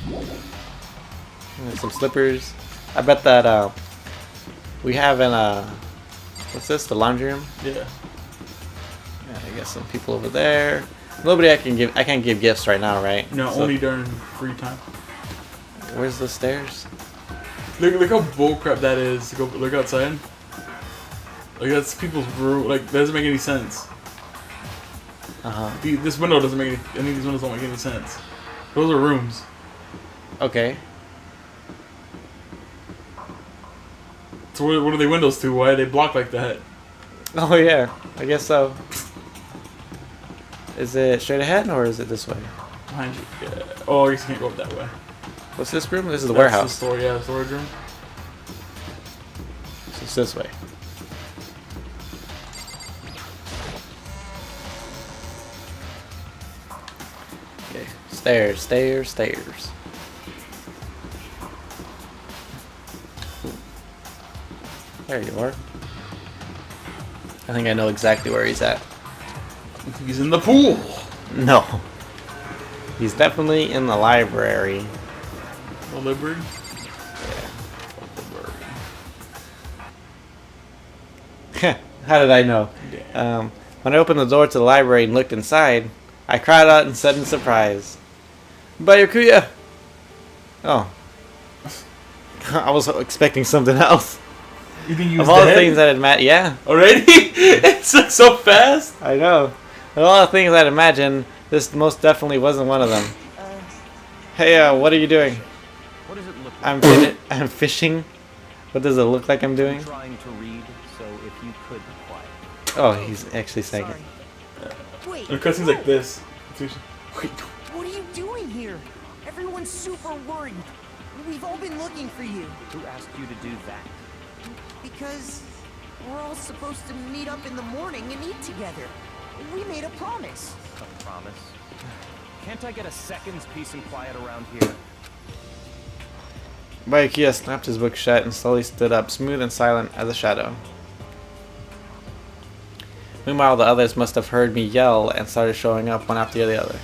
S1: And some slippers. I bet that we have in what's this? The laundry room?
S2: Yeah.
S1: Yeah, I guess some people over there. Nobody I can't give gifts right now, right?
S2: No,
S1: So-
S2: only during free time.
S1: Where's the stairs?
S2: Look how bullcrap that is. Go look outside. Like that's people's room. Like that doesn't make any sense. This window doesn't make any of these windows don't make any sense. Those are rooms.
S1: Okay.
S2: So what are they windows to? Why are they blocked like that?
S1: Oh yeah, I guess so. Is it straight ahead or is it this way?
S2: Behind you. Yeah. Oh, I guess you can't go up that way.
S1: What's this room? This is the
S2: That's
S1: warehouse.
S2: The store, yeah, the storage room.
S1: So it's this way. Okay. Stairs, stairs, stairs. There you are. I think I know exactly where he's at.
S2: He's in the pool.
S1: No. He's definitely in the library.
S2: The library.
S1: How did I know? When I opened the door to the library and looked inside, I cried out in sudden surprise. Byakuya! Oh. I was expecting something else.
S2: You think he was
S1: Of all the
S2: dead?
S1: things that I'd yeah,
S2: Already? It's like so fast.
S1: I know. Of all the things I'd imagine, this most definitely wasn't one of them. Hey, what are you doing?
S7: What does it look like?
S1: I'm fishing. What does it look like I'm doing?
S7: I'm trying to read, so if you could be quiet.
S1: Oh, he's actually saying it.
S8: Wait,
S2: And cutscenes like this. Wait.
S8: what are you doing here? Everyone's super worried. We've all been looking for you.
S7: Who asked you to do that?
S8: Because we're all supposed to meet up in the morning and eat together. We made a promise.
S7: A promise. Can't I get a second's peace and quiet around here?
S1: Byakuya snapped his book shut and slowly stood up, smooth and silent as a shadow. Meanwhile, the others must have heard me yell and started showing up one after the other.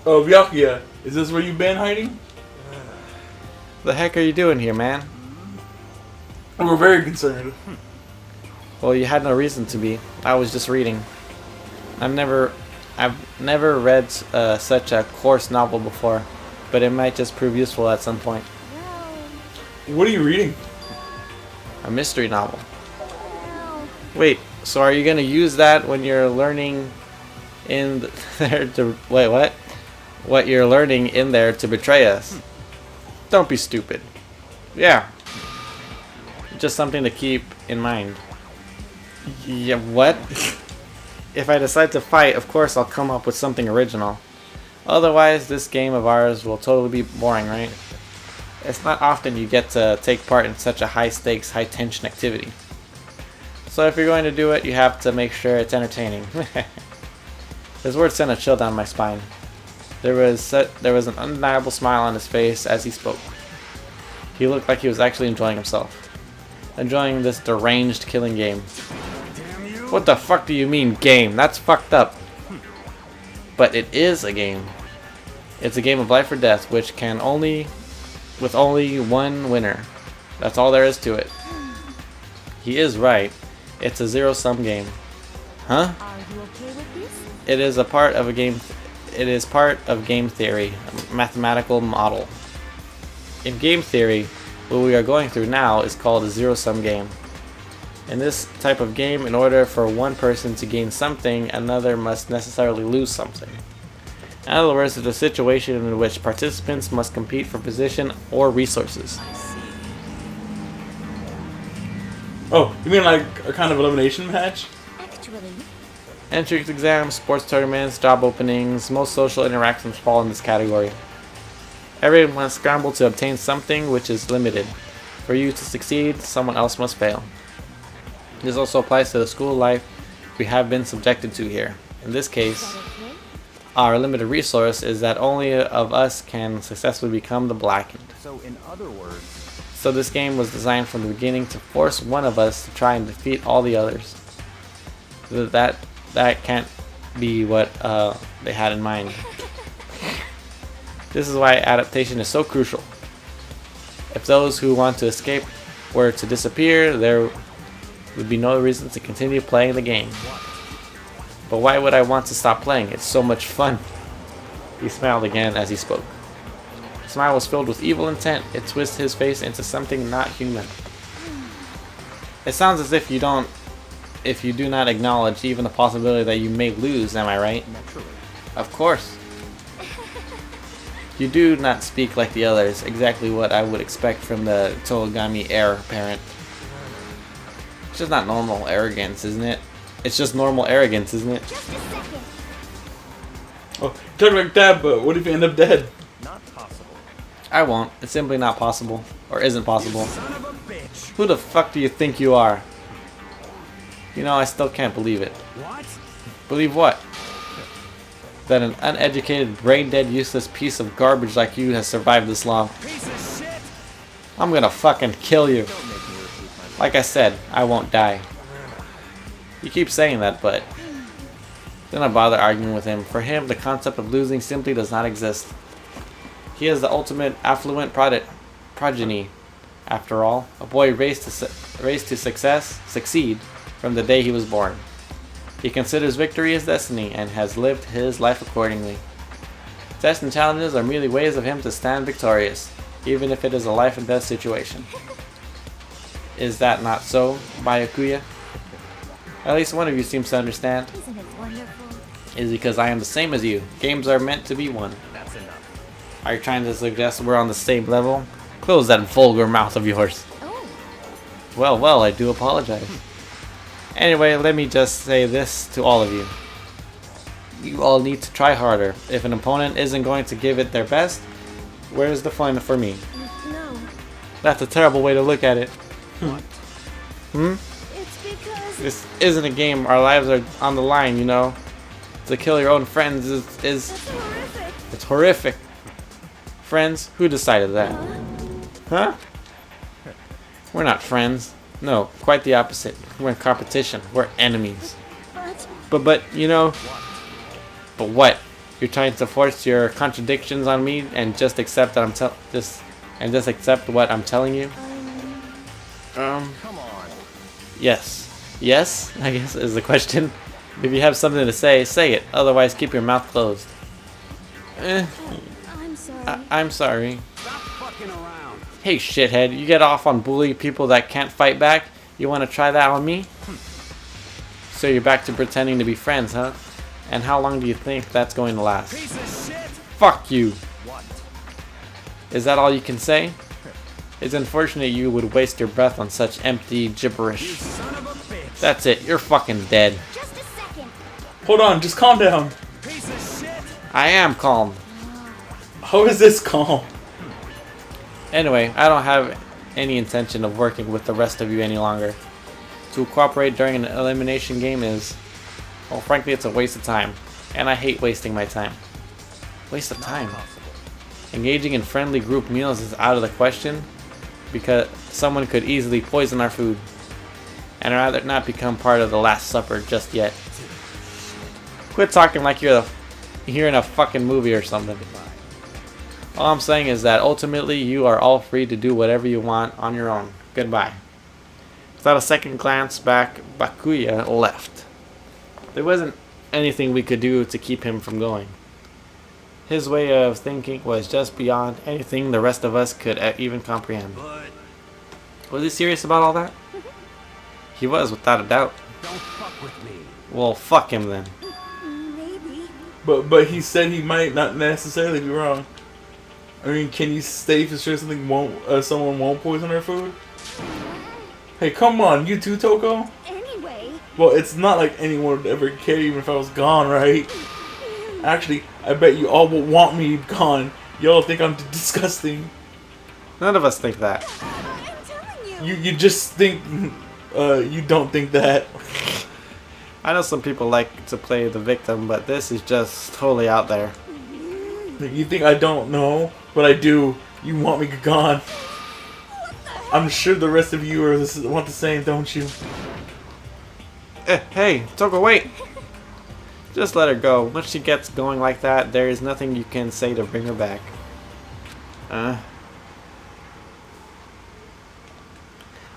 S2: Oh, Byakuya, is this where you've been hiding?
S1: The heck are you doing here, man?
S2: We're very concerned.
S1: Well, you had no reason to be. I was just reading. I've never read such a coarse novel before, but it might just prove useful at some point.
S2: What are you reading?
S1: A mystery novel. Wait, so are you gonna use that when you're learning in there to wait? What? What you're learning in there to betray us? Don't be stupid. Yeah. Just something to keep in mind. Yeah, what? If I decide to fight, of course I'll come up with something original. Otherwise, this game of ours will totally be boring, right? It's not often you get to take part in such a high-stakes, high-tension activity. So if you're going to do it, you have to make sure it's entertaining. His words sent a chill down my spine. There was an undeniable smile on his face as he spoke. He looked like he was actually enjoying himself. Enjoying this deranged killing game. What the fuck do you mean, game? That's fucked up. But it is a game. It's a game of life or death, which can with only one winner. That's all there is to it. He is right. It's a zero-sum game. Huh?
S5: Are you okay with this?
S1: It is a part of a game. It is part of game theory, a mathematical model. In game theory, what we are going through now is called a zero-sum game. In this type of game, in order for one person to gain something, another must necessarily lose something. In other words, it's a situation in which participants must compete for position or resources.
S2: Oh, you mean like a kind of elimination match?
S5: Actually,
S1: Entrance exams, sports tournaments, job openings, most social interactions fall in this category. Everyone must scramble to obtain something which is limited. For you to succeed, someone else must fail. This also applies to the school life we have been subjected to here. In this case,
S5: okay.
S1: our limited resource is that only of us can successfully become the blackened.
S7: So, in other words,
S1: So this game was designed from the beginning to force one of us to try and defeat all the others. That can't be what they had in mind. This is why adaptation is so crucial. If those who want to escape were to disappear, there would be no reason to continue playing the game. But why would I want to stop playing? It's so much fun. He smiled again as he spoke. His smile was filled with evil intent. It twisted his face into something not human. It sounds as if you do not acknowledge even the possibility that you may lose, am I right?
S7: naturally.
S1: Of course. You do not speak like the others, exactly what I would expect from the Togami heir apparent. It's just not normal arrogance, isn't it? It's just normal arrogance, isn't it?
S5: Just a second.
S2: Oh, you talk like that, but what if you end up dead?
S7: Not possible.
S1: I won't. It's simply not possible. Or isn't possible.
S7: Son of a bitch!
S1: Who the fuck do you think you are? You know, I still can't believe it.
S7: What?
S1: Believe what? That an uneducated, brain-dead, useless piece of garbage like you has survived this long.
S7: Piece of shit!
S1: I'm gonna fucking kill you.
S7: Don't make me repeat myself.
S1: Like I said, I won't die. You keep saying that, but do not bother arguing with him. For him, the concept of losing simply does not exist. He is the ultimate affluent progeny. After all, a boy raised to succeed from the day he was born. He considers victory his destiny and has lived his life accordingly. Tests and challenges are merely ways of him to stand victorious, even if it is a life and death situation. Is that not so, Byakuya? At least one of you seems to understand.
S5: Isn't it wonderful?
S1: It is because I am the same as you. Games are meant to be won.
S7: That's enough.
S1: Are you trying to suggest we're on the same level? Close that vulgar mouth of yours.
S5: Oh,
S1: Well, I do apologize. Anyway, let me just say this to all of you. You all need to try harder. If an opponent isn't going to give it their best, where's the fun for me?
S5: no.
S1: That's a terrible way to look at it. Hmm?
S5: It's because
S1: This isn't a game. Our lives are on the line, you know. To kill your own friends is
S5: it's horrific.
S1: it's horrific. Friends? Who decided that? Huh? We're not friends. No, quite the opposite. We're in competition. We're enemies. But you know. But what? You're trying to force your contradictions on me and just accept that just accept what I'm telling you?
S7: Come on.
S1: Yes. Yes, I guess is the question. If you have something to say, say it. Otherwise, keep your mouth closed.
S5: I'm sorry.
S1: I'm sorry.
S4: Stop fucking around.
S1: Hey, shithead, you get off on bullying people that can't fight back? You want to try that on me? So you're back to pretending to be friends, huh? And how long do you think that's going to last?
S7: Piece of shit!
S1: Fuck you!
S7: What?
S1: Is that all you can say? It's unfortunate you would waste your breath on such empty
S7: You
S1: gibberish.
S7: son of a bitch!
S1: That's it, you're fucking dead.
S5: Just a second.
S2: Hold on, just calm down.
S7: Piece of shit!
S1: I am calm.
S2: How is this calm?
S1: Anyway, I don't have any intention of working with the rest of you any longer. To cooperate during an elimination game is, well, frankly, it's a waste of time. And I hate wasting my time. Waste of time. Engaging in friendly group meals is out of the question because someone could easily poison our food. And I'd rather not become part of the Last Supper just yet. Quit talking like you're in a fucking movie or something. All I'm saying is that ultimately you are all free to do whatever you want on your own. Goodbye. Without a second glance back, Bakuya left. There wasn't anything we could do to keep him from going. His way of thinking was just beyond anything the rest of us could even comprehend.
S4: But
S1: Was he serious about all that? He was, without a doubt.
S4: don't fuck with me.
S1: Well, fuck him then.
S5: Maybe.
S2: But he said he might not necessarily be wrong. I mean, can you stay for sure someone won't poison our food? Hey, come on, you too, Toko?
S5: Anyway,
S2: Well, it's not like anyone would ever care even if I was gone, right? Actually, I bet you all will want me gone. Y'all think I'm disgusting.
S1: None of us think that.
S5: I'm telling you.
S2: You just think, you don't think that.
S1: I know some people like to play the victim, but this is just totally out there.
S2: You think I don't know, but I do. You want me gone. I'm sure the rest of you want the same, don't you?
S1: Hey, Toko, wait! Just let her go. Once she gets going like that, there is nothing you can say to bring her back.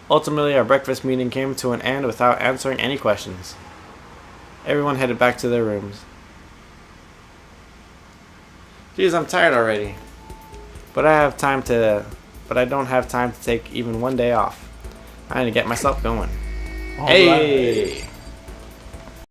S1: Ultimately, our breakfast meeting came to an end without answering any questions. Everyone headed back to their rooms. Geez, I'm tired already. But I don't have time to take even one day off. I need to get myself going.
S2: All
S1: Hey!
S2: right.